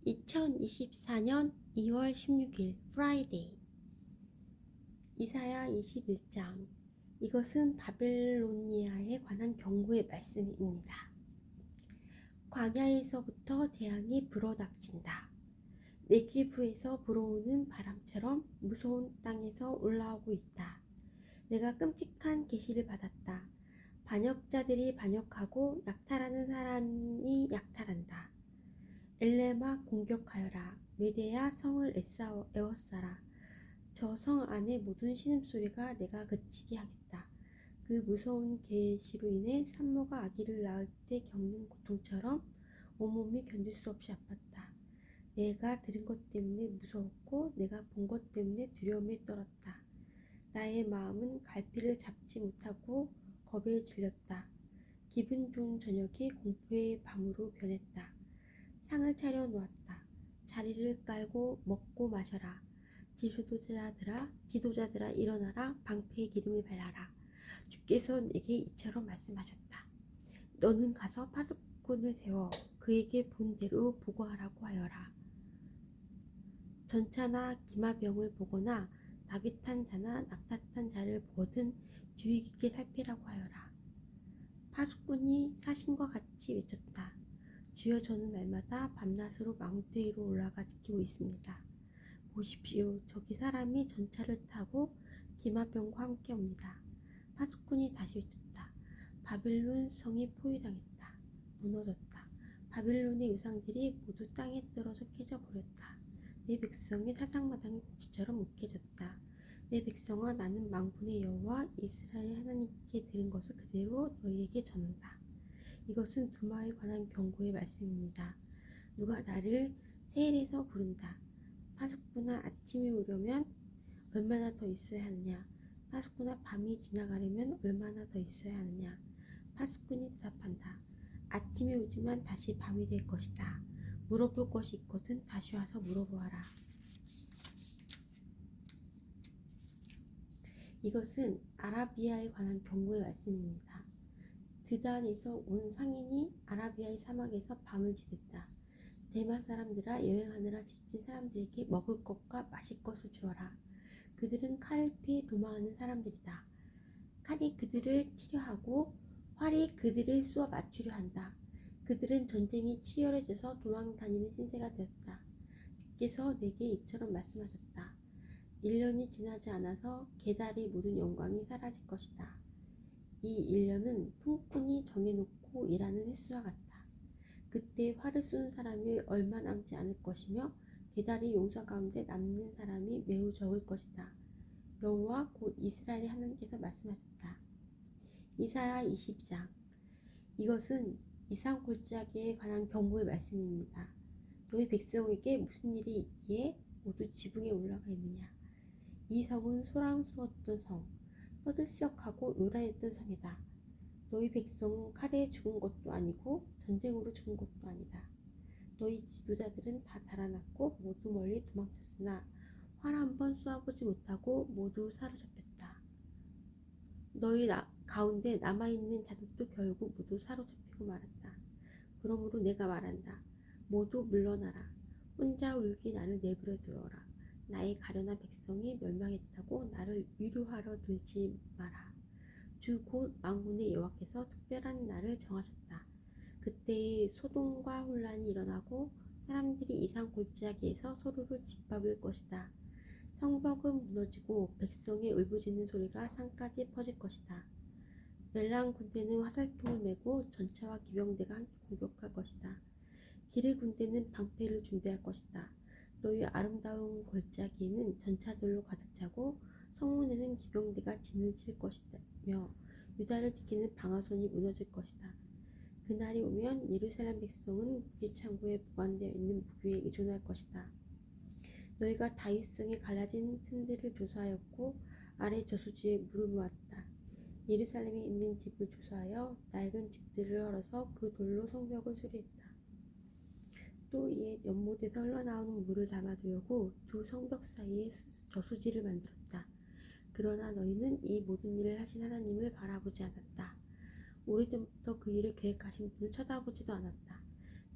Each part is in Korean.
2024년 2월 16일 프라이데이. 이사야 21장. 이것은 바벨로니아에 관한 경고의 말씀입니다. 광야에서부터 재앙이 불어닥친다. 네게브에서 불어오는 바람처럼 무서운 땅에서 올라오고 있다. 내가 끔찍한 계시를 받았다. 반역자들이 반역하고 약탈하는 사람이 약탈한다. 엘레마 공격하여라. 메대야 성을 에워싸라. 저 성 안의 모든 신음소리가 내가 그치게 하겠다. 그 무서운 계시로 인해 산모가 아기를 낳을 때 겪는 고통처럼 온몸이 견딜 수 없이 아팠다. 내가 들은 것 때문에 무서웠고 내가 본 것 때문에 두려움에 떨었다. 나의 마음은 갈피를 잡지 못하고 겁에 질렸다. 기분 좋은 저녁이 공포의 밤으로 변했다. 상을 차려 놓았다. 자리를 깔고 먹고 마셔라. 지도자들아 일어나라. 방패의 기름을 발라라. 주께서 내게 이처럼 말씀하셨다. 너는 가서 파수꾼을 세워 그에게 본대로 보고하라고 하여라. 전차나 기마병을 보거나 낙이 탄 자나 낙타탄 자를 보거든 주의 깊게 살피라고 하여라. 파수꾼이 사신과 같이 외쳤다. 주여, 저는 날마다 밤낮으로 망대 위로 올라가 지키고 있습니다. 보십시오. 저기 사람이 전차를 타고 기마병과 함께 옵니다. 파수꾼이 다시 외쳤다. 바벨론 성이 포위당했다. 무너졌다. 바벨론의 유상들이 모두 땅에 떨어져 깨져버렸다. 내 백성이 사장마당의 곡식처럼 으깨졌다. 내 백성아, 나는 만군의 여호와 이스라엘 하나님께 들은 것을 그대로 너희에게 전한다. 이것은 두마에 관한 경고의 말씀입니다. 누가 나를 세일에서 부른다. 파수꾼아, 아침이 오려면 얼마나 더 있어야 하느냐. 파수꾼아, 밤이 지나가려면 얼마나 더 있어야 하느냐. 파수꾼이 대답한다. 아침이 오지만 다시 밤이 될 것이다. 물어볼 것이 있거든 다시 와서 물어보아라. 이것은 아라비아에 관한 경고의 말씀입니다. 드단에서 온 상인이 아라비아의 사막에서 밤을 지냈다. 대마 사람들아, 여행하느라 지친 사람들에게 먹을 것과 마실 것을 주어라. 그들은 칼을 피해 도망하는 사람들이다. 칼이 그들을 치려하고 활이 그들을 쏘아 맞추려 한다. 그들은 전쟁이 치열해져서 도망다니는 신세가 되었다. 주께서 내게 이처럼 말씀하셨다. 1년이 지나지 않아서 게달의 모든 영광이 사라질 것이다. 이 1년은 품꾼이 정해놓고 일하는 횟수와 같다. 그때 활을 쏘는 사람이 얼마 남지 않을 것이며 게달의 용사 가운데 남는 사람이 매우 적을 것이다. 여호와 곧 이스라엘의 하나님께서 말씀하셨다. 이사야 20장. 이것은 이상 골짜기에 관한 경고의 말씀입니다. 너희 백성에게 무슨 일이 있기에 모두 지붕에 올라가 있느냐. 이 성은 소란스러웠던 성, 떠들썩하고 요란했던 성이다. 너희 백성은 칼에 죽은 것도 아니고 전쟁으로 죽은 것도 아니다. 너희 지도자들은 다 달아났고 모두 멀리 도망쳤으나 활 한 번 쏘아보지 못하고 모두 사로잡혔다. 너희 가운데 남아있는 자들도 결국 모두 사로잡히고 말았다. 그러므로 내가 말한다. 모두 물러나라. 혼자 울기 나를 내버려 두어라. 나의 가련한 백성이 멸망했다고 나를 위로하러 들지 마라. 주 곧 만군의 여호와께서 특별한 날을 정하셨다. 그때에 소동과 혼란이 일어나고 사람들이 이상 골짜기에서 서로를 짓밟을 것이다. 성벽은 무너지고 백성의 울부짖는 소리가 산까지 퍼질 것이다. 멜랑 군대는 화살통을 메고 전차와 기병대가 함께 공격할 것이다. 길의 군대는 방패를 준비할 것이다. 너희 아름다운 골짜기에는 전차들로 가득 차고 성문에는 기병대가 진을 칠 것이며 유다를 지키는 방어선이 무너질 것이다. 그날이 오면 예루살렘 백성은 무기창고에 보관되어 있는 무기에 의존할 것이다. 너희가 다윗성에 갈라진 틈들을 조사하였고 아래 저수지에 물을 모았다. 예루살렘에 있는 집을 조사하여 낡은 집들을 헐어서 그 돌로 성벽을 수리했다. 또 옛 연못에서 흘러나오는 물을 담아두려고 두 성벽 사이에 저수지를 만들었다. 그러나 너희는 이 모든 일을 하신 하나님을 바라보지 않았다. 오래전부터 그 일을 계획하신 분을 쳐다보지도 않았다.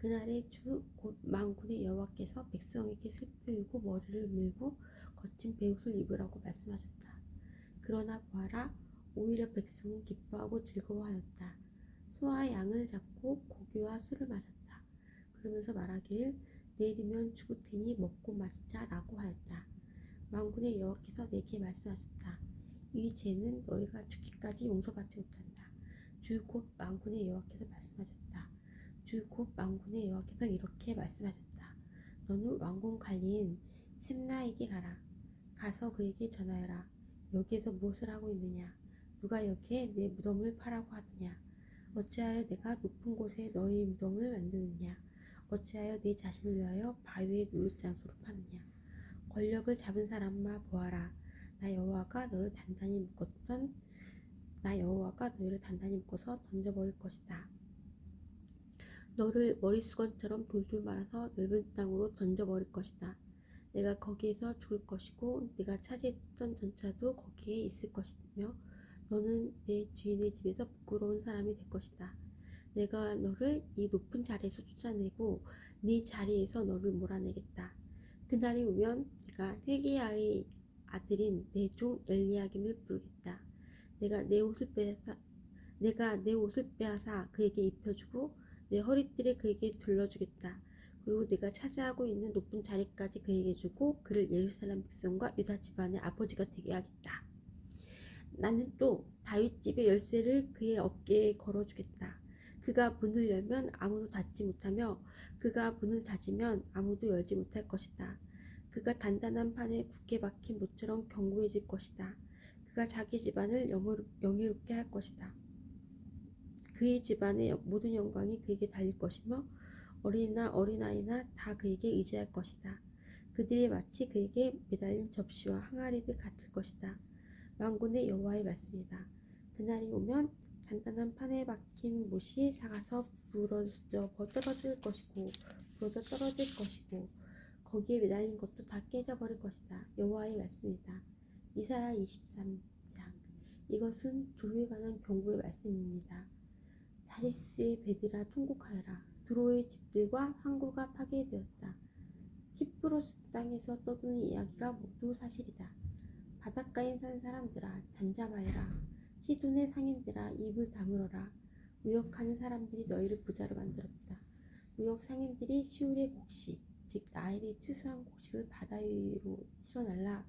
그날의 주 곧 만군의 여호와께서 백성에게 슬퍼이고 머리를 밀고 거친 베옷을 입으라고 말씀하셨다. 그러나 보아라, 오히려 백성은 기뻐하고 즐거워하였다. 소와 양을 잡고 고기와 술을 마셨다. 그러면서 말하기를 내일이면 죽을 테니 먹고 마시자 라고 하였다. 만군의 여호와께서 내게 말씀하셨다. 이 죄는 너희가 죽기까지 용서받지 못한다. 주 곧 만군의 여호와께서 말씀하셨다. 주 곧 만군의 여호와께서 이렇게 말씀하셨다. 너는 왕궁 관리인 셈나에게 가라. 가서 그에게 전하여라. 여기에서 무엇을 하고 있느냐? 누가 여기에 내 무덤을 파라고 하느냐? 어찌하여 내가 높은 곳에 너희 무덤을 만드느냐? 어찌하여 내 자신을 위하여 바위에 누울 장소로 파느냐? 권력을 잡은 사람아 보아라. 나 여호와가 너희를 단단히 묶어서 던져버릴 것이다. 너를 머리수건처럼 돌돌 말아서 넓은 땅으로 던져버릴 것이다. 내가 거기에서 죽을 것이고 네가 차지했던 전차도 거기에 있을 것이며 너는 내 주인의 집에서 부끄러운 사람이 될 것이다. 내가 너를 이 높은 자리에서 쫓아내고 네 자리에서 너를 몰아내겠다. 그날이 오면 네가 힐기야의 아들인 내 종 엘리야김을 부르겠다. 내가 내 옷을 빼앗아 그에게 입혀주고 내 허리띠를 그에게 둘러주겠다. 그리고 네가 차지하고 있는 높은 자리까지 그에게 주고 그를 예루살렘 백성과 유다 집안의 아버지가 되게 하겠다. 나는 또 다윗 집의 열쇠를 그의 어깨에 걸어주겠다. 그가 문을 열면 아무도 닫지 못하며 그가 문을 닫으면 아무도 열지 못할 것이다. 그가 단단한 판에 굳게 박힌 모처럼 견고해질 것이다. 그가 자기 집안을 영예롭게 할 것이다. 그의 집안의 모든 영광이 그에게 달릴 것이며 어린이나 어린아이나 다 그에게 의지할 것이다. 그들이 마치 그에게 매달린 접시와 항아리들 같을 것이다. 만군의 여호와의 말씀이다. 그날이 오면 단단한 판에 박힌 못이 삭아서 부러져 떨어질 것이고 거기에 매달린 것도 다 깨져버릴 것이다. 여호와의 말씀이다. 이사야 23장. 이것은 두루에 관한 경고의 말씀입니다. 다시스의 배들아 통곡하여라. 두로의 집들과 항구가 파괴되었다. 키프로스 땅에서 떠도는 이야기가 모두 사실이다. 바닷가에 산 사람들아 잠잠하여라. 시돈의 상인들아 입을 다물어라. 무역하는 사람들이 너희를 부자로 만들었다. 무역 상인들이 시울의 곡식, 즉 나일의 추수한 곡식을 바다 위로 실어날라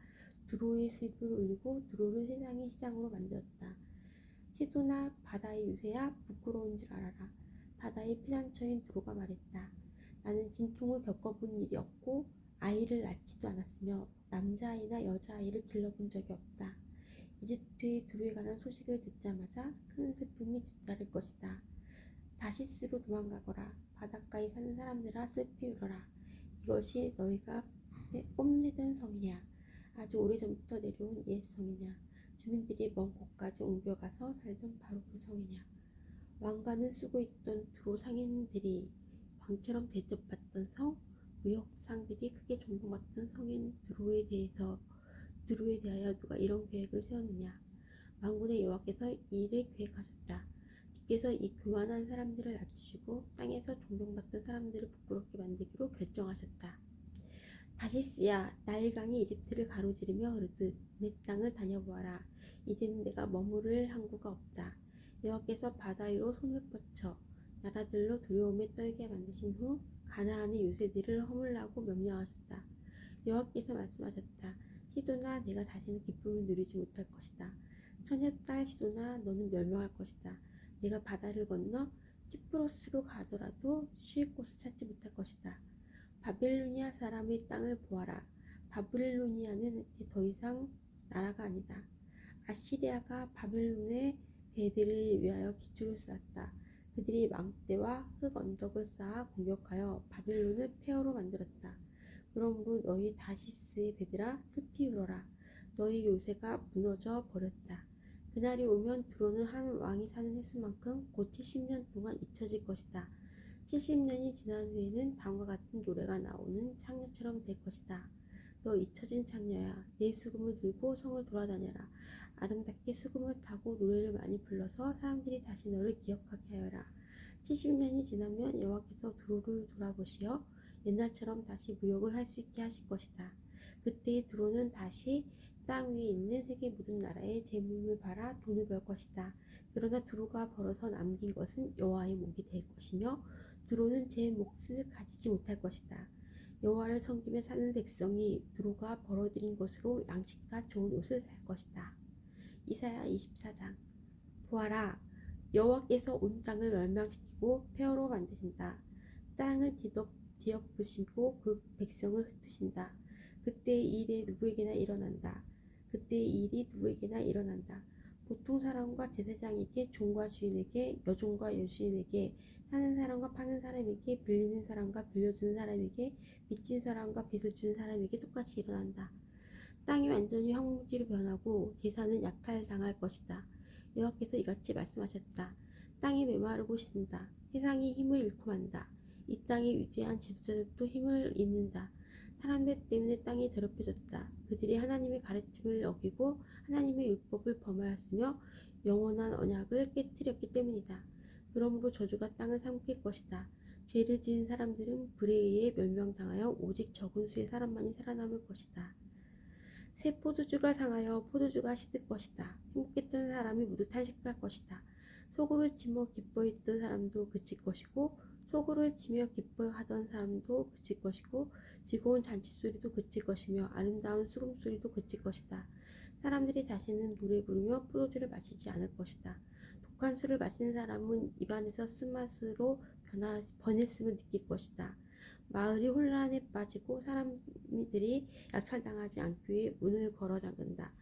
두로의 수입을 올리고 두로를 세상의 시장으로 만들었다. 시도나 바다의 유새야 부끄러운 줄 알아라. 바다의 피난처인 두로가 말했다. 나는 진통을 겪어본 일이 없고 아이를 낳지도 않았으며 남자아이나 여자아이를 길러본 적이 없다. 이집트의 두로에 관한 소식을 듣자마자 큰 슬픔이 뒤따를 것이다. 다시스로 도망가거라. 바닷가에 사는 사람들아 슬피 울어라. 이것이 너희가 뽐내던 성이냐? 아주 오래전부터 내려온 옛 성이냐? 주민들이 먼 곳까지 옮겨가서 살던 바로 그 성이냐? 왕관을 쓰고 있던 두로 상인들이 왕처럼 대접받던 성, 무역상들이 크게 존경받던 성인 두로에 대하여 누가 이런 계획을 세웠느냐? 만군의 여호와께서 이 일을 계획하셨다. 주께서 이 교만한 사람들을 낮추시고 땅에서 존경받던 사람들을 부끄럽게 만들기로 결정하셨다. 다시스야, 나일강이 이집트를 가로지르며 흐르듯 내 땅을 다녀보아라. 이제는 내가 머무를 항구가 없다. 여호와께서 바다 위로 손을 뻗쳐 나라들로 두려움에 떨게 만드신 후 가나안의 요새들을 허물라고 명령하셨다. 여호와께서 말씀하셨다. 시도나 내가 다시는 기쁨을 누리지 못할 것이다. 처녀딸 시도나 너는 멸망할 것이다. 내가 바다를 건너 키프로스로 가더라도 쉴 곳을 찾지 못할 것이다. 바빌로니아 사람의 땅을 보아라. 바빌로니아는 이제 더 이상 나라가 아니다. 아시리아가 바벨론의 배들을 위하여 기초를 쌓았다. 그들이 망대와 흙 언덕을 쌓아 공격하여 바벨론을 폐허로 만들었다. 그러므로 너희 다시스의 배들아 슬피 울어라. 너희 요새가 무너져 버렸다. 그날이 오면 두로는 한 왕이 사는 횟수만큼 곧 70년 동안 잊혀질 것이다. 70년이 지난 후에는 다음과 같은 노래가 나오는 창녀처럼 될 것이다. 너 잊혀진 창녀야, 내 수금을 들고 성을 돌아다녀라. 아름답게 수금을 타고 노래를 많이 불러서 사람들이 다시 너를 기억하게 하여라. 70년이 지나면 여호와께서 두로를 돌아보시어 옛날처럼 다시 무역을 할 수 있게 하실 것이다. 그때의 두로는 다시 땅 위에 있는 세계 모든 나라의 재물을 팔아 돈을 벌 것이다. 그러나 두로가 벌어서 남긴 것은 여호와의 목이 될 것이며 두로는 제 몫을 가지지 못할 것이다. 여호와를 섬기며 사는 백성이 두로가 벌어들인 것으로 양식과 좋은 옷을 살 것이다. 이사야 24장. 보아라, 여호와께서 온 땅을 멸망시키고 폐허로 만드신다. 땅을 뒤엎으시고 그 백성을 흩으신다. 그때의 일이 누구에게나 일어난다. 그때의 일이 누구에게나 일어난다. 보통 사람과 제사장에게, 종과 주인에게, 여종과 여주인에게, 사는 사람과 파는 사람에게, 빌리는 사람과 빌려주는 사람에게, 빚진 사람과 빚을 주는 사람에게 똑같이 일어난다. 땅이 완전히 황무지로 변하고 제사는 약탈당할 것이다. 여호와께서 이같이 말씀하셨다. 땅이 메마르고 신다. 세상이 힘을 잃고 만다. 이 땅의 위대한 지도자들도 힘을 잃는다. 사람들 때문에 땅이 더럽혀졌다. 그들이 하나님의 가르침을 어기고 하나님의 율법을 범하였으며 영원한 언약을 깨뜨렸기 때문이다. 그러므로 저주가 땅을 삼킬 것이다. 죄를 지은 사람들은 불에 의해 멸망당하여 오직 적은 수의 사람만이 살아남을 것이다. 새 포도주가 상하여 포도주가 시들 것이다. 행복했던 사람이 모두 탄식할 것이다. 소고를 치며 기뻐했던 사람도 그칠 것이고 소고를 치며 기뻐하던 사람도 그칠 것이고 즐거운 잔치소리도 그칠 것이며 아름다운 수금소리도 그칠 것이다. 사람들이 다시는 노래 부르며 포도주를 마시지 않을 것이다. 독한 술을 마시는 사람은 입안에서 쓴맛으로 번했음을 느낄 것이다. 마을이 혼란에 빠지고 사람들이 약탈당하지 않기 위해 문을 걸어 잠근다.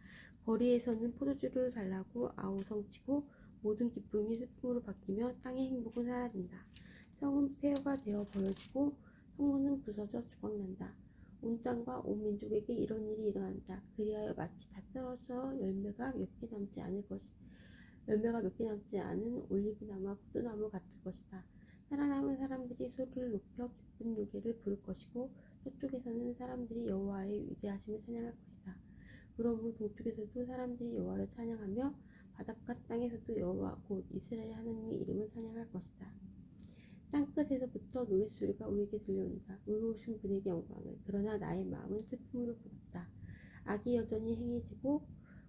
거리에서는 포도주를 달라고 아우성치고 모든 기쁨이 슬픔으로 바뀌며 땅의 행복은 사라진다. 성은 폐허가 되어 버려지고 성문은 부서져 조각난다. 온 땅과 온 민족에게 이런 일이 일어난다. 그리하여 마치 다 떨어져 열매가 몇 개 남지 않은 올리브나무와 포도나무 같을 것이다. 살아남은 사람들이 소리를 높여 기쁜 노래를 부를 것이고 서쪽에서는 사람들이 여호와의 위대하심을 찬양할 것이다. 그러므로 동쪽에서도 사람들이 여호와를 찬양하며 바닷가 땅에서도 여호와 곧 이스라엘 하나님의 이름을 찬양할 것이다. 땅끝에서부터 노랫소리가 우리에게 들려온다. 의로우신 분에게 영광을. 그러나 나의 마음은 슬픔으로 부었다. 악이 여전히 행해지고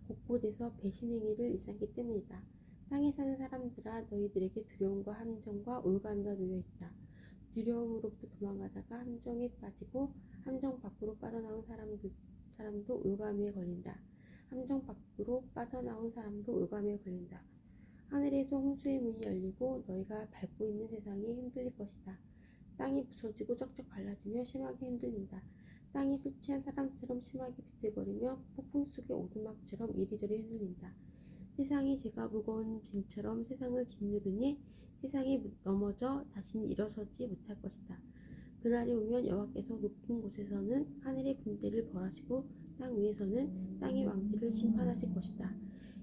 곳곳에서 배신 행위를 일삼기 때문이다. 땅에 사는 사람들아, 너희들에게 두려움과 함정과 올가미가 놓여있다. 두려움으로부터 도망가다가 함정에 빠지고 함정 밖으로 빠져나온 사람도 올가미에 걸린다. 함정 밖으로 빠져나온 사람도 올가미에 걸린다. 하늘에서 홍수의 문이 열리고 너희가 밟고 있는 세상이 흔들릴 것이다. 땅이 부서지고 쩍쩍 갈라지며 심하게 흔들린다. 땅이 술 취한 사람처럼 심하게 비틀거리며 폭풍 속의 오두막처럼 이리저리 흔들린다. 세상이 죄가 무거운 짐처럼 세상을 짓누르니 세상이 넘어져 다시는 일어서지 못할 것이다. 그날이 오면 여호와께서 높은 곳에서는 하늘의 군대를 벌하시고 땅 위에서는 땅의 왕들을 심판하실 것이다.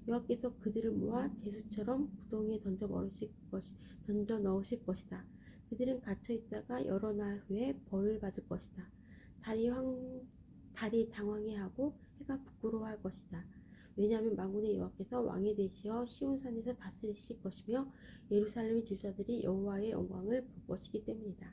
여호와께서 그들을 모아 제수처럼 구덩이에 던져 넣으실 것이다. 그들은 갇혀 있다가 여러 날 후에 벌을 받을 것이다. 달이 당황해하고 해가 부끄러워할 것이다. 왜냐하면 만군의 여호와께서 왕이 되시어 시온산에서 다스리실 것이며 예루살렘의 지도자들이 여호와의 영광을 볼 것이기 때문이다.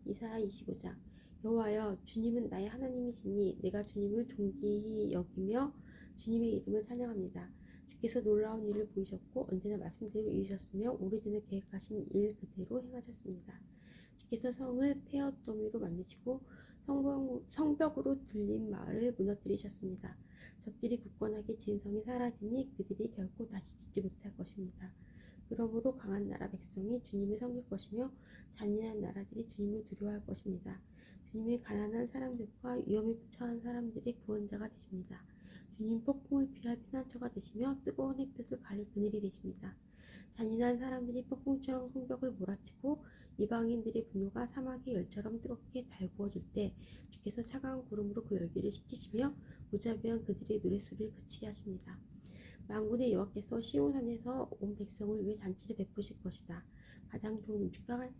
이사야 25장. 여호와여, 주님은 나의 하나님이시니 내가 주님을 존귀히 여기며 주님의 이름을 찬양합니다. 주께서 놀라운 일을 보이셨고 언제나 말씀대로 이루셨으며 오래전에 계획하신 일 그대로 행하셨습니다. 주께서 성을 폐허더미로 만드시고 성벽으로 둘린 마을을 무너뜨리셨습니다. 적들이 굳건하게 지은 성이 사라지니 그들이 결코 다시 짓지 못할 것입니다. 그러므로 강한 나라 백성이 주님을 섬길 것이며 잔인한 나라들이 주님을 두려워할 것입니다. 주님이 가난한 사람들과 위험에 처한 사람들의 구원자가 되십니다. 주님 폭풍을 피할 피난처가 되시며 뜨거운 햇볕을 가릴 그늘이 되십니다. 잔인한 사람들이 폭풍처럼 성벽을 몰아치고 이방인들의 분노가 사막의 열처럼 뜨겁게 달구어질 때 주께서 차가운 구름으로 그 열기를 식히시며 무자비한 그들의 노랫소리를 그치게 하십니다. 만군의 여호와께서 시온산에서 온 백성을 위해 잔치를 베푸실 것이다. 가장 좋은 음식과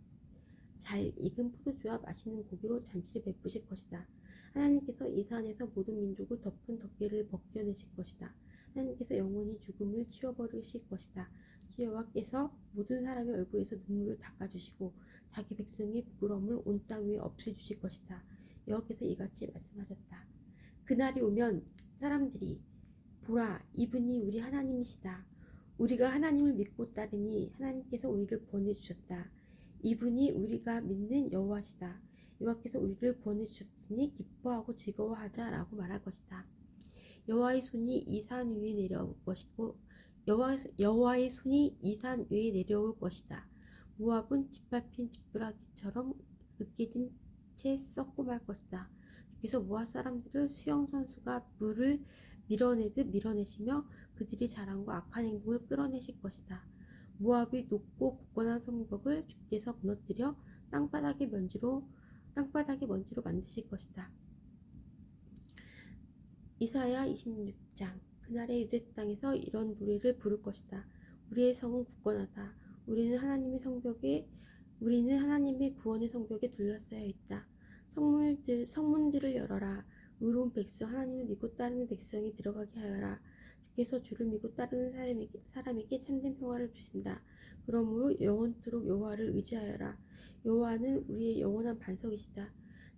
잘 익은 포도주와 맛있는 고기로 잔치를 베푸실 것이다. 하나님께서 이 산에서 모든 민족을 덮은 덮개를 벗겨내실 것이다. 하나님께서 영원히 죽음을 치워버리실 것이다. 여호와께서 모든 사람의 얼굴에서 눈물을 닦아주시고 자기 백성의 부끄러움을 온 땅 위에 없애주실 것이다. 여호와께서 이같이 말씀하셨다. 그날이 오면 사람들이 보라, 이분이 우리 하나님이시다. 우리가 하나님을 믿고 따르니 하나님께서 우리를 구원해 주셨다. 이분이 우리가 믿는 여호와시다. 여호와께서 우리를 구원해 주셨으니 기뻐하고 즐거워하자라고 말할 것이다. 여호와의 손이 이 산 위에 내려올 것이고 여호와의 손이 이 산 위에 내려올 것이다. 모압은 짓밟힌 지푸라기처럼 으깨진 채 썩고 말 것이다. 주께서 모압 사람들을 수영 선수가 물을 밀어내듯 밀어내시며 그들이 잘한 악한 행동을 끌어내실 것이다. 모압의 높고 굳건한 성벽을 주께서 무너뜨려 땅바닥의 먼지로 만드실 것이다. 이사야 26장. 그날의 유대 땅에서 이런 노래를 부를 것이다. 우리의 성은 굳건하다. 우리는 하나님의 구원의 성벽에 둘러싸여 있다. 성문들을 열어라. 의로운 백성, 하나님을 믿고 따르는 백성이 들어가게 하여라. 주께서 주를 믿고 따르는 사람에게 참된 평화를 주신다. 그러므로 영원토록 여호와를 의지하여라. 여호와는 우리의 영원한 반석이시다.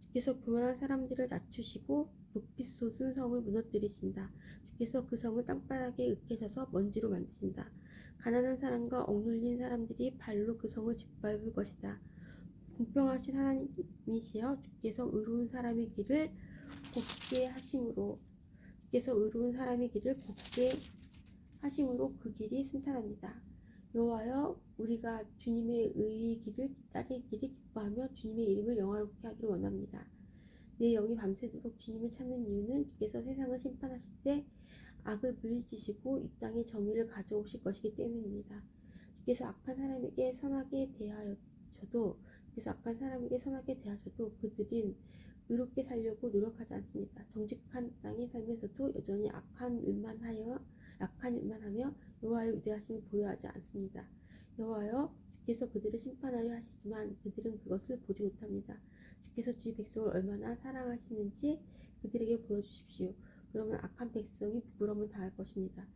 주께서 교만한 사람들을 낮추시고 높이 솟은 성을 무너뜨리신다. 주께서 그 성을 땅바닥에 으깨셔서 먼지로 만드신다. 가난한 사람과 억눌린 사람들이 발로 그 성을 짓밟을 것이다. 공평하신 하나님이시여, 주께서 의로운 사람의 길을 곱게 하심으로 그 길이 순탄합니다. 여호와여, 우리가 주님의 의의 길을 따르기를 기뻐하며 주님의 이름을 영화롭게 하기를 원합니다. 내 영이 밤새도록 주님을 찾는 이유는 주께서 세상을 심판하실 때 악을 물리치시고 이 땅에 정의를 가져오실 것이기 때문입니다. 주께서 악한 사람에게 선하게 대하셔도 그들은 의롭게 살려고 노력하지 않습니다. 정직한 땅에 살면서도 여전히 약한 일만 하며 여호와의 위대하심을 보여하지 않습니다. 여호와여, 주께서 그들을 심판하려 하시지만 그들은 그것을 보지 못합니다. 주께서 주의 백성을 얼마나 사랑하시는지 그들에게 보여주십시오. 그러면 악한 백성이 부끄러움을 당할 것입니다.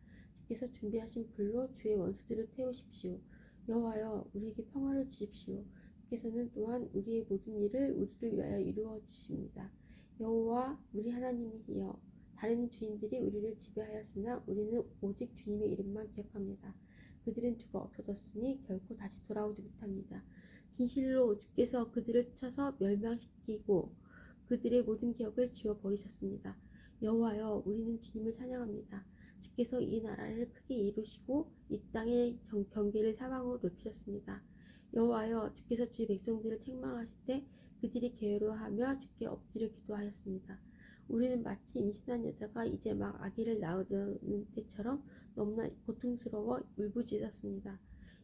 주께서 준비하신 불로 주의 원수들을 태우십시오. 여호와여, 우리에게 평화를 주십시오. 주께서는 또한 우리의 모든 일을 우리를 위하여 이루어 주십니다. 여호와 우리 하나님이여, 다른 주인들이 우리를 지배하였으나 우리는 오직 주님의 이름만 기억합니다. 그들은 죽어 없어졌으니 결코 다시 돌아오지 못합니다. 진실로 주께서 그들을 쳐서 멸망시키고 그들의 모든 기억을 지워버리셨습니다. 여호와여, 우리는 주님을 찬양합니다. 주께서 이 나라를 크게 이루시고 이 땅의 경계를 사방으로 넓히셨습니다. 여호와여, 주께서 주의 백성들을 책망하실 때 그들이 게으르하며 주께 엎드려 기도하였습니다. 우리는 마치 임신한 여자가 이제 막 아기를 낳으려는 때처럼 너무나 고통스러워 울부짖었습니다.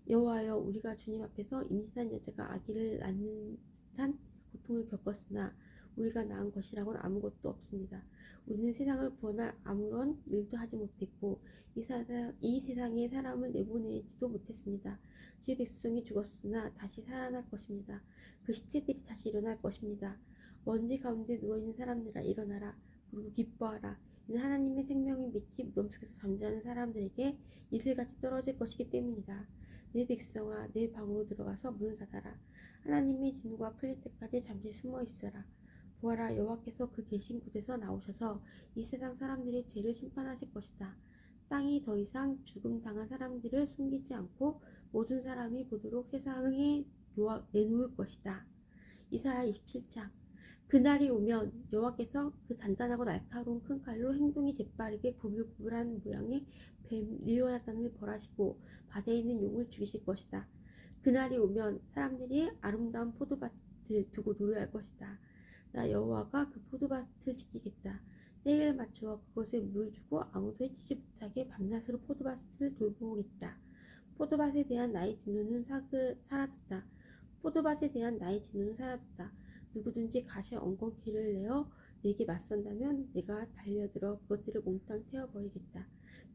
여호와여, 우리가 주님 앞에서 임신한 여자가 아기를 낳는 듯한 고통을 겪었으나 우리가 낳은 것이라고는 아무것도 없습니다. 우리는 세상을 구원할 아무런 일도 하지 못했고 이 세상에 사람을 내보내지도 못했습니다. 주의 백성이 죽었으나 다시 살아날 것입니다. 그 시체들이 다시 일어날 것입니다. 먼지 가운데 누워있는 사람들아, 일어나라. 그리고 기뻐하라. 이는 하나님의 생명의 빛이 무덤 속에서 잠자는 사람들에게 이슬같이 떨어질 것이기 때문이다. 내 백성아, 내 방으로 들어가서 문을 닫아라. 하나님의 진노가 풀릴 때까지 잠시 숨어 있어라. 보아라, 여호와께서 그 계신 곳에서 나오셔서 이 세상 사람들의 죄를 심판하실 것이다. 땅이 더 이상 죽음 당한 사람들을 숨기지 않고 모든 사람이 보도록 세상에 내놓을 것이다. 이사야 27장. 그날이 오면 여호와께서 그 단단하고 날카로운 큰 칼로 행동이 재빠르게 구불구불한 모양의 뱀 리오야단을 벌하시고 바다에 있는 용을 죽이실 것이다. 그날이 오면 사람들이 아름다운 포도밭을 두고 노래할 것이다. 나 여호와가 그 포도밭을 지키겠다. 때를 맞추어 그것에 물을 주고 아무도 해치지 못하게 밤낮으로 포도밭을 돌보겠다. 포도밭에 대한 나의 진노는 사라졌다. 포도밭에 대한 나의 진노는 사라졌다. 누구든지 가시 엉겅퀴를 내어 내게 맞선다면 내가 달려들어 그것들을 몽땅 태워버리겠다.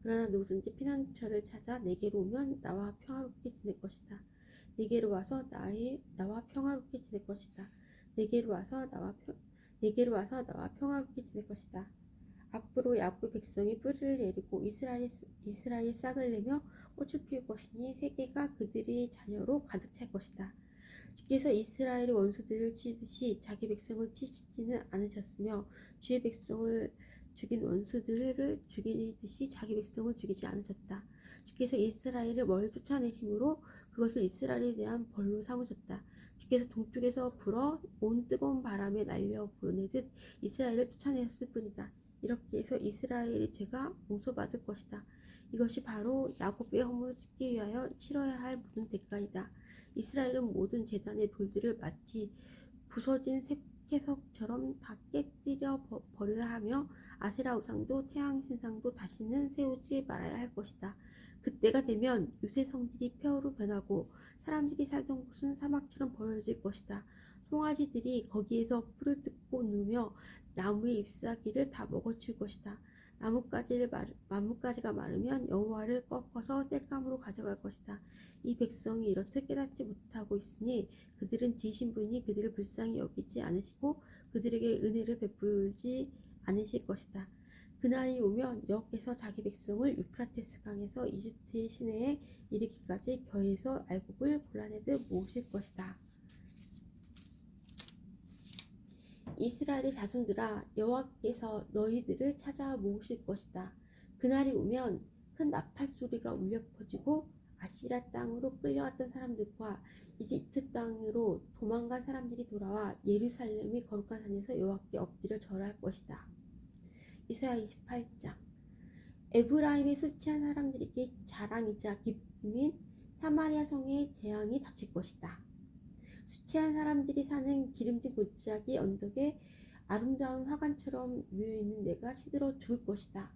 그러나 누구든지 피난처를 찾아 내게로 오면 나와 평화롭게 지낼 것이다. 내게로 와서 나와 평화롭게 지낼 것이다. 내게로 와서 나와 평화롭게 지낼 것이다. 앞으로 야곱 백성이 뿌리를 내리고 이스라엘 싹을 내며 꽃을 피울 것이니 세계가 그들의 자녀로 가득 찰 것이다. 주께서 이스라엘의 원수들을 치듯이 자기 백성을 치시지는 않으셨으며 주의 백성을 죽인 원수들을 죽이듯이 자기 백성을 죽이지 않으셨다. 주께서 이스라엘을 멀리 쫓아내심으로 그것을 이스라엘에 대한 벌로 삼으셨다. 주께서 동쪽에서 불어 온 뜨거운 바람에 날려 보내듯 이스라엘을 쫓아내셨을 뿐이다. 이렇게 해서 이스라엘의 죄가 용서받을 것이다. 이것이 바로 야곱의 허물을 씻기 위하여 치러야 할 모든 대가이다. 이스라엘은 모든 제단의 돌들을 마치 부서진 색해석처럼 다 깨뜨려 버려야 하며 아세라 우상도 태양 신상도 다시는 세우지 말아야 할 것이다. 그때가 되면 요새 성들이 폐허로 변하고 사람들이 살던 곳은 사막처럼 버려질 것이다. 송아지들이 거기에서 풀을 뜯고 누며 나무의 잎사귀를 다 먹어칠 것이다. 나뭇가지가 마르면 여호와를 꺾어서 땔감으로 가져갈 것이다. 이 백성이 이렇듯 깨닫지 못하고 있으니 그들은 지으신 분이 그들을 불쌍히 여기지 않으시고 그들에게 은혜를 베풀지 않으실 것이다. 그날이 오면 여호와께서 자기 백성을 유프라테스 강에서 이집트의 시내에 이르기까지 겨에서 알곡을 골라내듯 모으실 것이다. 이스라엘의 자손들아, 여호와께서 너희들을 찾아 모으실 것이다. 그날이 오면 큰 나팔 소리가 울려 퍼지고 아시라 땅으로 끌려갔던 사람들과 이집트 땅으로 도망간 사람들이 돌아와 예루살렘의 거룩한 산에서 여호와께 엎드려 절할 것이다. 이사야 28장. 에브라임의 술 취한 사람들에게 자랑이자 기쁨인 사마리아 성에 재앙이 닥칠 것이다. 술 취한 사람들이 사는 기름진 골짜기 언덕에 아름다운 화관처럼 놓여있는 내가 시들어 죽을 것이다.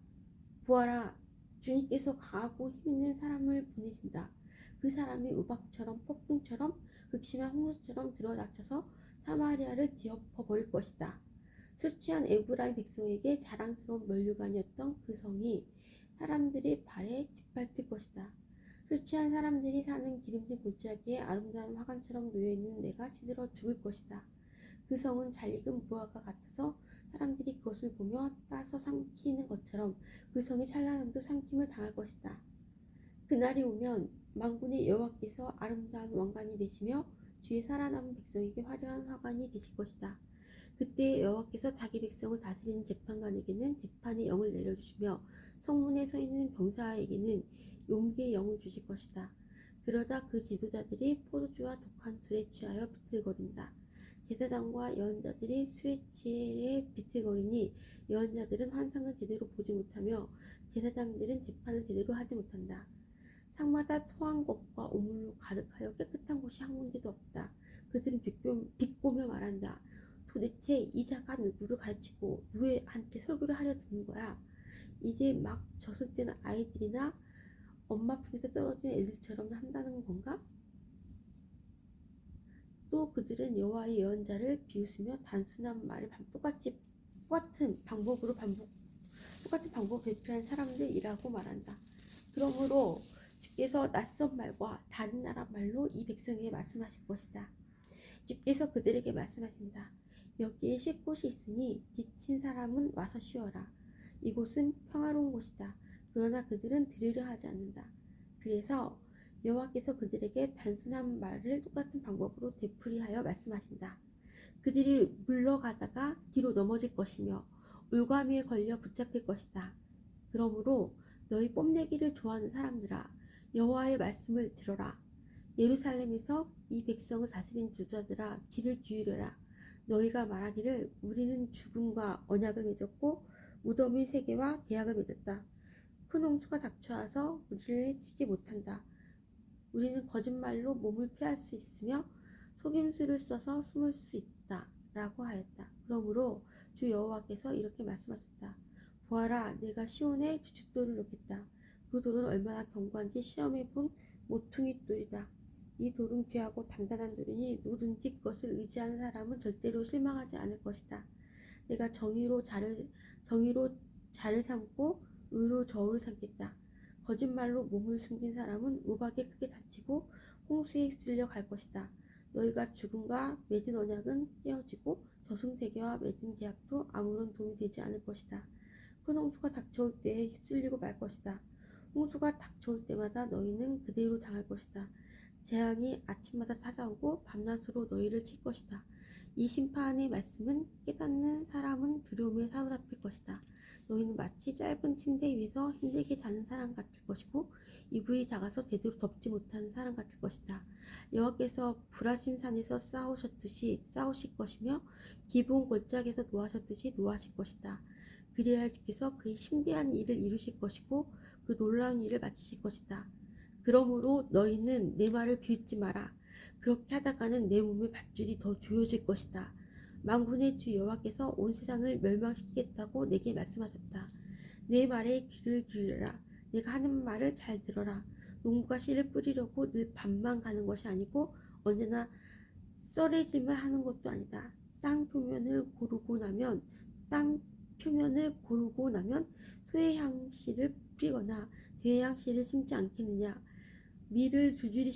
보아라, 주님께서 강하고 힘있는 사람을 보내신다. 그 사람이 우박처럼 폭풍처럼 극심한 홍수처럼 들어닥쳐서 사마리아를 뒤엎어버릴 것이다. 술 취한 에브라임 백성에게 자랑스러운 면류관이었던 그 성이 사람들의 발에 짓밟힐 것이다. 술 취한 사람들이 사는 기름진 골짜기에 아름다운 화관처럼 놓여있는 내가 시들어 죽을 것이다. 그 성은 잘 익은 무화과 같아서 사람들이 그것을 보며 따서 삼키는 것처럼 그 성의 찬란함도 삼킴을 당할 것이다. 그날이 오면 만군의 여호와께서 아름다운 왕관이 되시며 주의 살아남은 백성에게 화려한 화관이 되실 것이다. 그때 여호와께서 자기 백성을 다스리는 재판관에게는 재판의 영을 내려주시며 성문에 서 있는 병사에게는 용기의 영을 주실 것이다. 그러자 그 지도자들이 포도주와 독한 술에 취하여 비틀거린다. 제사장과 예언자들이 술에 취해 비틀거리니 예언자들은 환상을 제대로 보지 못하며 제사장들은 재판을 제대로 하지 못한다. 상마다 토한 것과 오물로 가득하여 깨끗한 곳이 한 군데도 없다. 그들은 비꼬며 말한다. 도대체 이 자가 누구를 가르치고 누구한테 설교를 하려 드는 거야? 이제 막 젖을 때는 아이들이나 엄마 품에서 떨어진 애들처럼 한다는 건가? 또 그들은 여호와의 예언자를 비웃으며 단순한 말을 똑같은 방법으로 발표한 사람들이라고 말한다. 그러므로 주께서 낯선 말과 다른 나라 말로 이 백성에게 말씀하실 것이다. 주께서 그들에게 말씀하신다. 여기에 쉴 곳이 있으니 지친 사람은 와서 쉬어라. 이곳은 평화로운 곳이다. 그러나 그들은 들으려 하지 않는다. 그래서 여호와께서 그들에게 단순한 말을 똑같은 방법으로 되풀이하여 말씀하신다. 그들이 물러가다가 뒤로 넘어질 것이며 올가미에 걸려 붙잡힐 것이다. 그러므로 너희 뽐내기를 좋아하는 사람들아, 여호와의 말씀을 들어라. 예루살렘에서 이 백성을 다스린 지도자들아, 귀를 기울여라. 너희가 말하기를 우리는 죽음과 언약을 맺었고 무덤의 세계와 계약을 맺었다. 큰 홍수가 닥쳐와서 우리를 치지 못한다. 우리는 거짓말로 몸을 피할 수 있으며 속임수를 써서 숨을 수 있다 라고 하였다. 그러므로 주 여호와께서 이렇게 말씀하셨다. 보아라, 내가 시온에 주춧돌을 놓겠다. 그 돌은 얼마나 견고한지 시험해 본 모퉁이 돌이다. 이 돌은 귀하고 단단한 돌이니 누구든지 그것을 의지하는 사람은 절대로 실망하지 않을 것이다. 내가 정의로 자를 삼고 의로 저울을 삼겠다. 거짓말로 몸을 숨긴 사람은 우박에 크게 다치고 홍수에 휩쓸려 갈 것이다. 너희가 죽음과 맺은 언약은 깨어지고 저승세계와 맺은 계약도 아무런 도움이 되지 않을 것이다. 큰 홍수가 닥쳐올 때에 휩쓸리고 말 것이다. 홍수가 닥쳐올 때마다 너희는 그대로 당할 것이다. 재앙이 아침마다 찾아오고 밤낮으로 너희를 칠 것이다. 이 심판의 말씀은 깨닫는 사람은 두려움에 사로잡힐 것이다. 너희는 마치 짧은 침대 위에서 힘들게 자는 사람 같을 것이고 이불이 작아서 제대로 덮지 못하는 사람 같을 것이다. 여호와께서 불하신 산에서 싸우실 것이며 기브온 골짜기에서 노하셨듯이 노하실 것이다. 그리하여 주께서 그의 신비한 일을 이루실 것이고 그 놀라운 일을 마치실 것이다. 그러므로 너희는 내 말을 비웃지 마라. 그렇게 하다가는 내 몸의 밧줄이 더 조여질 것이다. 만군의 주 여호와께서 온 세상을 멸망시키겠다고 내게 말씀하셨다. 내 말에 귀를 기울여라. 내가 하는 말을 잘 들어라. 농부가 씨를 뿌리려고 늘 밤만 가는 것이 아니고 언제나 썰해질만 하는 것도 아니다. 땅 표면을 고르고 나면 소해향 씨를 뿌리거나 대해향 씨를 심지 않겠느냐. 밀을 줄줄이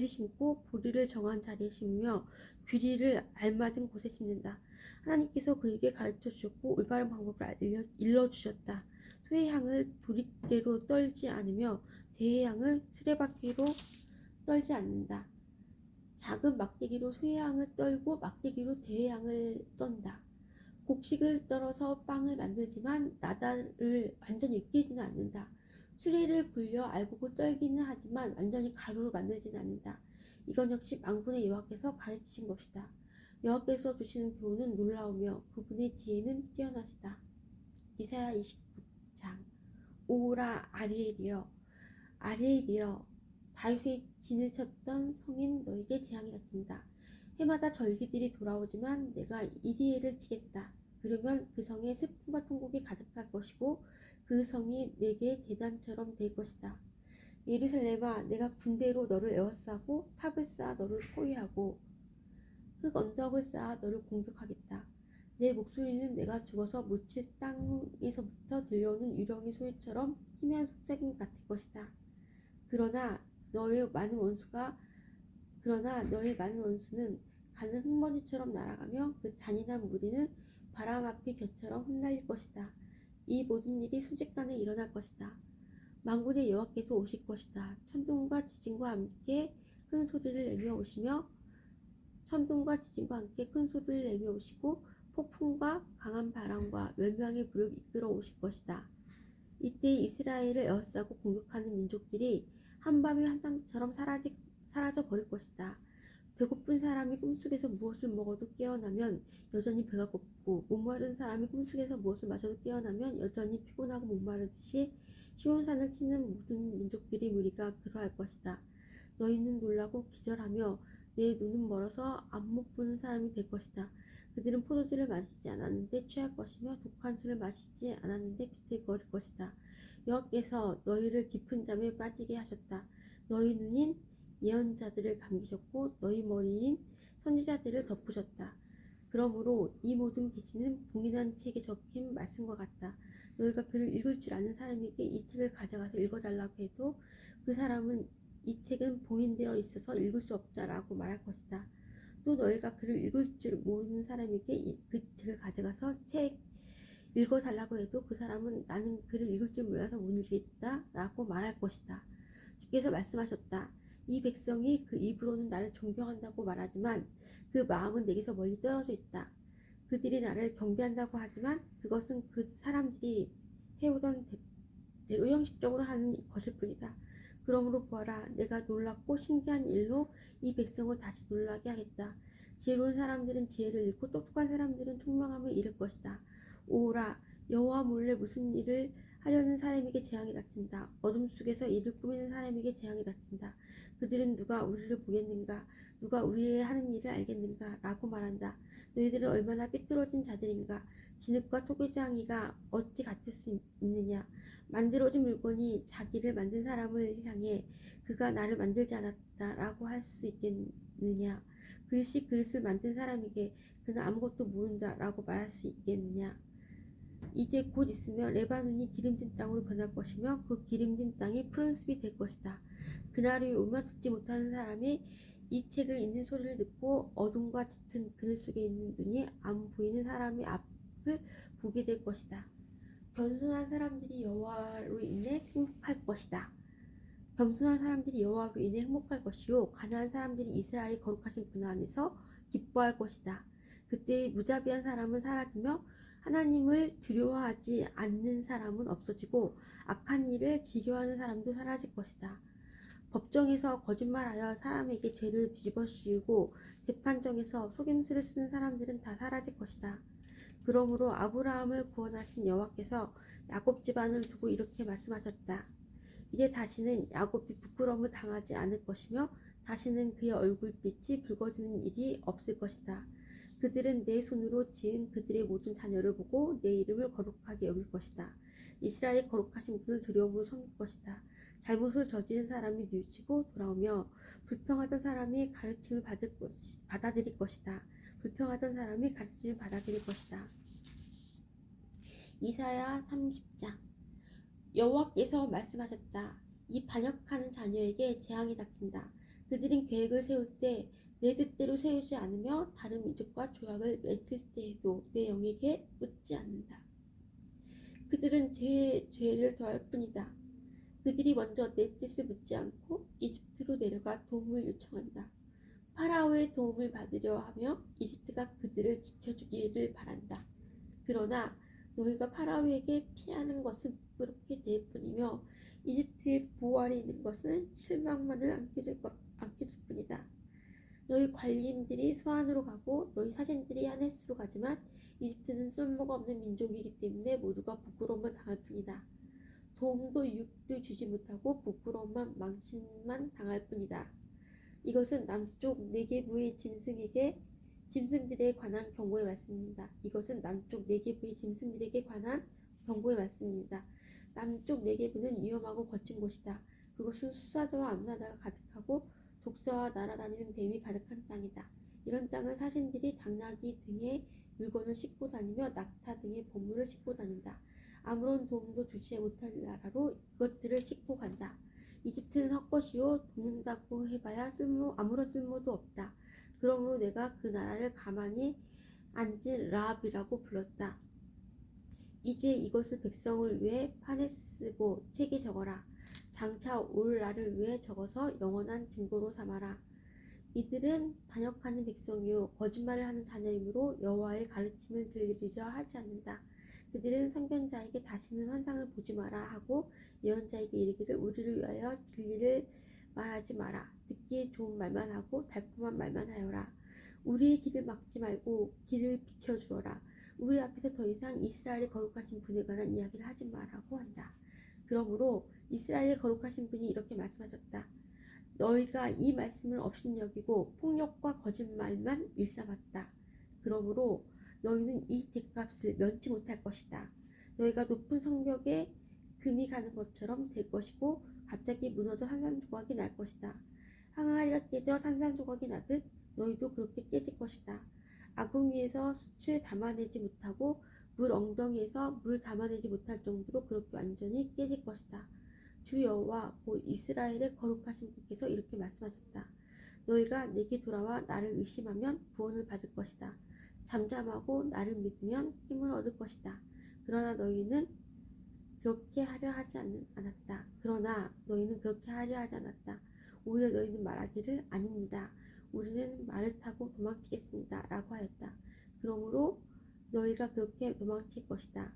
심고 보리를 정한 자리에 심으며 귀리를 알맞은 곳에 심는다. 하나님께서 그에게 가르쳐 주셨고 올바른 방법을 일러 주셨다. 소의 향을 도리대로 떨지 않으며 대의 향을 수레바퀴로 떨지 않는다. 작은 막대기로 소의 향을 떨고 막대기로 대의 향을 떤다. 곡식을 떨어서 빵을 만들지만 나달을 완전히 으깨지는 않는다. 수레를 굴려 알곡을 떨기는 하지만 완전히 가루로 만들지는 않는다. 이건 역시 만군의 여호와께서 가르치신 것이다. 여호와께서 주시는 교훈은 놀라우며 그분의 지혜는 뛰어나시다. 이사야 29장. 오라 아리엘이여 다윗의 진을 쳤던 성인 너에게 재앙이 닥친다. 해마다 절기들이 돌아오지만 내가 이리엘을 치겠다. 그러면 그 성에 슬픔과 통곡이 가득할 것이고 그 성이 내게 제단처럼 될 것이다. 예루살렘아, 내가 군대로 너를 에워싸고 탑을 쌓아 너를 포위하고 흙 언덕을 쌓아 너를 공격하겠다. 내 목소리는 내가 죽어서 묻힐 땅에서부터 들려오는 유령의 소리처럼 희미한 속삭임 같을 것이다. 그러나 너의 많은 원수는 가는 흙먼지처럼 날아가며 그 잔인한 무리는 바람 앞의 겨처럼 흩날릴 것이다. 이 모든 일이 순식간에 일어날 것이다. 만군의 여호와께서 오실 것이다. 천둥과 지진과 함께 큰 소리를 내며 오시고 폭풍과 강한 바람과 멸망의 불을 이끌어 오실 것이다. 이때 이스라엘을 에워싸고 공격하는 민족들이 한밤의 환상처럼 사라져 버릴 것이다. 배고픈 사람이 꿈속에서 무엇을 먹어도 깨어나면 여전히 배가 고프고 목마른 사람이 꿈속에서 무엇을 마셔도 깨어나면 여전히 피곤하고 목마르듯이 시온산을 치는 모든 민족들의 무리가 그러할 것이다. 너희는 놀라고 기절하며 내 눈은 멀어서 안 못 보는 사람이 될 것이다. 그들은 포도주를 마시지 않았는데 취할 것이며 독한 술을 마시지 않았는데 비틀거릴 것이다. 여호와께서 너희를 깊은 잠에 빠지게 하셨다. 너희 눈인 예언자들을 감기셨고 너희 머리인 선지자들을 덮으셨다. 그러므로 이 모든 계시는 봉인한 책에 적힌 말씀과 같다. 너희가 그를 읽을 줄 아는 사람에게 이 책을 가져가서 읽어달라고 해도 그 사람은 이 책은 봉인되어 있어서 읽을 수 없다라고 말할 것이다. 또 너희가 그를 읽을 줄 모르는 사람에게 그 책을 가져가서 책 읽어달라고 해도 그 사람은 나는 글을 읽을 줄 몰라서 못 읽겠다라고 말할 것이다. 주께서 말씀하셨다. 이 백성이 그 입으로는 나를 존경한다고 말하지만 그 마음은 내게서 멀리 떨어져 있다. 그들이 나를 경배한다고 하지만 그것은 그 사람들이 해오던 대로 형식적으로 하는 것일 뿐이다. 그러므로 보아라, 내가 놀랍고 신기한 일로 이 백성을 다시 놀라게 하겠다. 지혜로운 사람들은 지혜를 잃고 똑똑한 사람들은 총명함을 잃을 것이다. 오라, 여호와 몰래 무슨 일을 하려는 사람에게 재앙이 닥친다. 어둠 속에서 일을 꾸미는 사람에게 재앙이 닥친다. 그들은 누가 우리를 보겠는가? 누가 우리의 하는 일을 알겠는가? 라고 말한다. 너희들은 얼마나 삐뚤어진 자들인가? 진흙과 토기장이가 어찌 같을 수 있느냐? 만들어진 물건이 자기를 만든 사람을 향해 그가 나를 만들지 않았다 라고 할 수 있겠느냐? 그릇이 그릇을 만든 사람에게 그는 아무것도 모른다 라고 말할 수 있겠느냐? 이제 곧 있으면 레바논이 기름진 땅으로 변할 것이며 그 기름진 땅이 푸른 숲이 될 것이다. 그날이 오면 듣지 못하는 사람이 이 책을 읽는 소리를 듣고 어둠과 짙은 그늘 속에 있는 눈이 안 보이는 사람의 앞을 보게 될 것이다. 겸손한 사람들이 여호와로 인해 행복할 것이다. 겸손한 사람들이 여호와로 인해 행복할 것이요 가난한 사람들이 이스라엘의 거룩하신 분 안에서 기뻐할 것이다. 그때 무자비한 사람은 사라지며 하나님을 두려워하지 않는 사람은 없어지고 악한 일을 즐겨하는 사람도 사라질 것이다. 법정에서 거짓말하여 사람에게 죄를 뒤집어 씌우고 재판정에서 속임수를 쓰는 사람들은 다 사라질 것이다. 그러므로 아브라함을 구원하신 여호와께서 야곱 집안을 두고 이렇게 말씀하셨다. 이제 다시는 야곱이 부끄러움을 당하지 않을 것이며 다시는 그의 얼굴빛이 붉어지는 일이 없을 것이다. 그들은 내 손으로 지은 그들의 모든 자녀를 보고 내 이름을 거룩하게 여길 것이다. 이스라엘의 거룩하신 분을 두려움으로 섬길 것이다. 잘못을 저지른 사람이 뉘우치고 돌아오며 불평하던 사람이 가르침을 받아들일 것이다. 불평하던 사람이 가르침을 받아들일 것이다. 이사야 30장. 여호와께서 말씀하셨다. 이 반역하는 자녀에게 재앙이 닥친다. 그들은 계획을 세울 때 내 뜻대로 세우지 않으며 다른 민족과 조약을 맺을 때에도 내 영에게 묻지 않는다. 그들은 죄를 더할 뿐이다. 그들이 먼저 내 뜻을 묻지 않고 이집트로 내려가 도움을 요청한다. 파라오의 도움을 받으려 하며 이집트가 그들을 지켜주기를 바란다. 그러나 너희가 파라오에게 피하는 것은 부끄럽게 될 뿐이며 이집트의 보호 아래 있는 것은 실망만을 안겨줄 뿐이다. 너희 관리인들이 소안으로 가고 너희 사신들이 하네스로 가지만 이집트는 쓸모가 없는 민족이기 때문에 모두가 부끄러움만 당할 뿐이다. 도움도 유익도 주지 못하고 부끄러움만 망신만 당할 뿐이다. 이것은 남쪽 네게부의 짐승들에 관한 경고의 말씀입니다. 이것은 남쪽 네게부의 짐승들에게 관한 경고의 말씀입니다. 남쪽 네게부는 위험하고 거친 곳이다. 그것은 수사자와 암사자가 가득하고 독사와 날아다니는 뱀이 가득한 땅이다. 이런 땅은 사신들이 당나귀 등의 물건을 싣고 다니며 낙타 등의 보물을 싣고 다닌다. 아무런 도움도 주지 못할 나라로 이것들을 싣고 간다. 이집트는 헛것이요 돕는다고 해봐야 아무런 쓸모도 없다. 그러므로 내가 그 나라를 가만히 앉은 라합이라고 불렀다. 이제 이것을 백성을 위해 판에 쓰고 책에 적어라. 장차 올 날을 위해 적어서 영원한 증거로 삼아라. 이들은 반역하는 백성이요 거짓말을 하는 자녀이므로 여호와의 가르침을 들으려 하지 않는다. 그들은 선견자에게 다시는 환상을 보지 마라 하고 예언자에게 이르기를 우리를 위하여 진리를 말하지 마라. 듣기에 좋은 말만 하고 달콤한 말만 하여라. 우리의 길을 막지 말고 길을 비켜주어라. 우리 앞에서 더 이상 이스라엘의 거룩하신 분에 관한 이야기를 하지 말라고 한다. 그러므로 이스라엘의 거룩하신 분이 이렇게 말씀하셨다. 너희가 이 말씀을 업신여기고 폭력과 거짓말만 일삼았다. 그러므로 너희는 이 죗값을 면치 못할 것이다. 너희가 높은 성벽에 금이 가는 것처럼 될 것이고 갑자기 무너져 산산조각이 날 것이다. 항아리가 깨져 산산조각이 나듯 너희도 그렇게 깨질 것이다. 아궁 위에서 숯을 담아내지 못하고 물 엉덩이에서 물을 담아내지 못할 정도로 그렇게 완전히 깨질 것이다. 주 여호와 곧 이스라엘의 거룩하신 분께서 이렇게 말씀하셨다. 너희가 내게 돌아와 나를 의심하면 구원을 받을 것이다. 잠잠하고 나를 믿으면 힘을 얻을 것이다. 그러나 너희는 그렇게 하려 하지 않았다. 오히려 너희는 말하기를 아닙니다. 우리는 말을 타고 도망치겠습니다. 라고 하였다. 그러므로 너희가 그렇게 도망칠 것이다.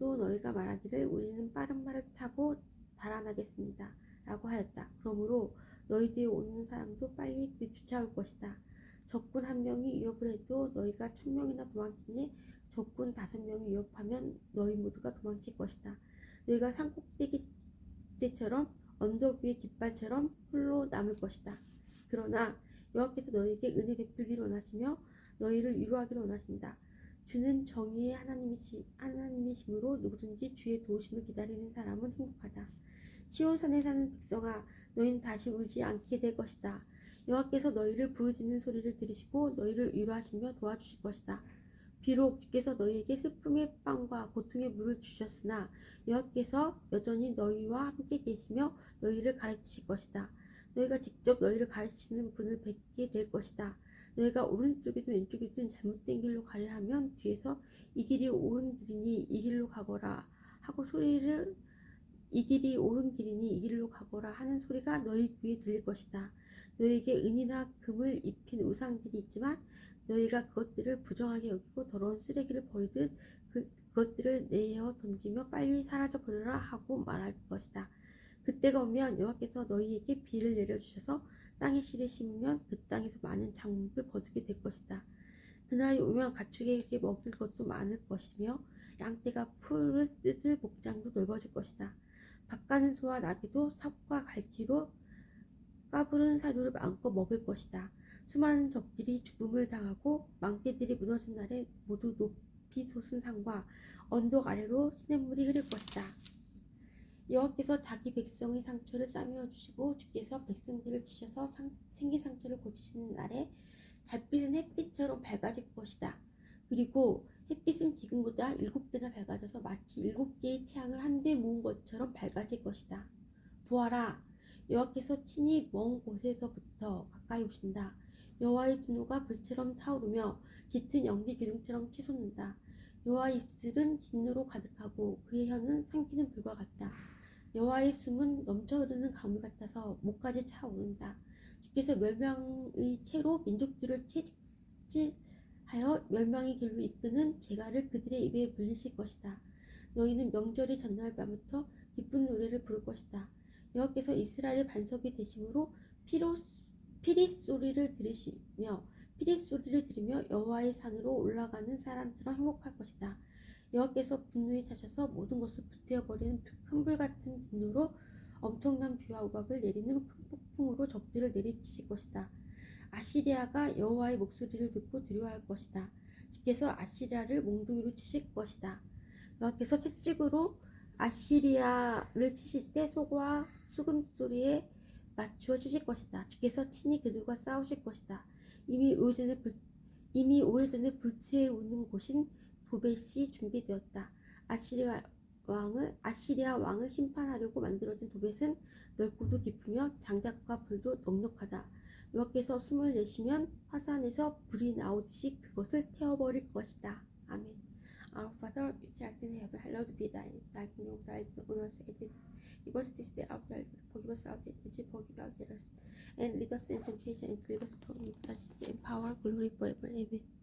또 너희가 말하기를 우리는 빠른 말을 타고 달아나겠습니다. 라고 하였다. 그러므로 너희 뒤에 오는 사람도 빨리 쫓아올 것이다. 적군 1명이 위협을 해도 너희가 1000명이나 도망치니 적군 5명이 위협하면 너희 모두가 도망칠 것이다. 너희가 산꼭대기 때처럼 언덕 위의 깃발처럼 홀로 남을 것이다. 그러나 여호와께서 너희에게 은혜 베풀기를 원하시며 너희를 위로하기를 원하신다. 주는 정의의 하나님이시므로 누구든지 주의 도우심을 기다리는 사람은 행복하다. 시온산에 사는 백성아, 너희는 다시 울지 않게 될 것이다. 여호와께서 너희를 부르짖는 소리를 들으시고 너희를 위로하시며 도와주실 것이다. 비록 주께서 너희에게 슬픔의 빵과 고통의 물을 주셨으나 여호와께서 여전히 너희와 함께 계시며 너희를 가르치실 것이다. 너희가 직접 너희를 가르치는 분을 뵙게 될 것이다. 너희가 오른쪽이든 왼쪽이든 잘못된 길로 가려 하면 뒤에서 이 길이 옳은 길이니 이 길로 가거라 하고 소리를 이 길이 옳은 길이니 이 길로 가거라 하는 소리가 너희 귀에 들릴 것이다. 너희에게 은이나 금을 입힌 우상들이 있지만 너희가 그것들을 부정하게 여기고 더러운 쓰레기를 버리듯 그것들을 내어 던지며 빨리 사라져 버려라 하고 말할 것이다. 그때가 오면 여호와께서 너희에게 비를 내려주셔서 땅에 씨를 심으면 그 땅에서 많은 작물을 거두게 될 것이다. 그날이 오면 가축에게 먹일 것도 많을 것이며 양떼가 풀을 뜯을 목장도 넓어질 것이다. 밭가는 소와 나귀도 삽과 갈기로 까부른 사료를 마음껏 먹을 것이다. 수많은 적들이 죽음을 당하고 망대들이 무너진 날에 모두 높이 솟은 산과 언덕 아래로 시냇물이 흐를 것이다. 여호와께서 자기 백성의 상처를 싸매어 주시고 주께서 백성들을 치셔서 생긴 상처를 고치시는 날에 달빛은 햇빛처럼 밝아질 것이다. 그리고 햇빛은 지금보다 7배나 밝아져서 마치 7개의 태양을 한데 모은 것처럼 밝아질 것이다. 보아라, 여호와께서 친히 먼 곳에서부터 가까이 오신다. 여호와의 진노가 불처럼 타오르며 짙은 연기 기둥처럼 치솟는다. 여호와의 입술은 진노로 가득하고 그의 혀는 삼키는 불과 같다. 여호와의 숨은 넘쳐 흐르는 강물 같아서 목까지 차오른다. 주께서 멸망의 채로 민족들을 채찍질하여 멸망의 길로 이끄는 재갈을 그들의 입에 물리실 것이다. 너희는 명절의 전날 밤부터 기쁜 노래를 부를 것이다. 여호와께서 이스라엘의 반석이 되심으로 피리 소리를 들으며 여호와의 산으로 올라가는 사람처럼 행복할 것이다. 여호와께서 분노에 차셔서 모든 것을 불태워버리는 큰 불 같은 진노로 엄청난 비와 우박을 내리는 큰 폭풍으로 적들을 내리치실 것이다. 아시리아가 여호와의 목소리를 듣고 두려워할 것이다. 주께서 아시리아를 몽둥이로 치실 것이다. 여호와께서 채찍으로 아시리아를 치실 때 소와 수금소리에 맞추어 치실 것이다. 주께서 친히 그들과 싸우실 것이다. 이미 오래전에 불태우는 곳인 도벳이 준비되었다. 아시리아 왕을 심판하려고 만들어진 도벳은 넓고도 깊으며 장작과 불도 넉넉하다. 여호와께서 숨을 내쉬면 화산에서 불이 나오듯이 그것을 태워버릴 것이다. 아멘. Our Father, which art in heaven, hallowed be thy name. Thy kingdom come, on us as it is. Give us this day our daily bread. Forgive us our debts, as we forgive our debtors. And lead us into temptation, and deliver us from evil. And power, glory forever. Amen.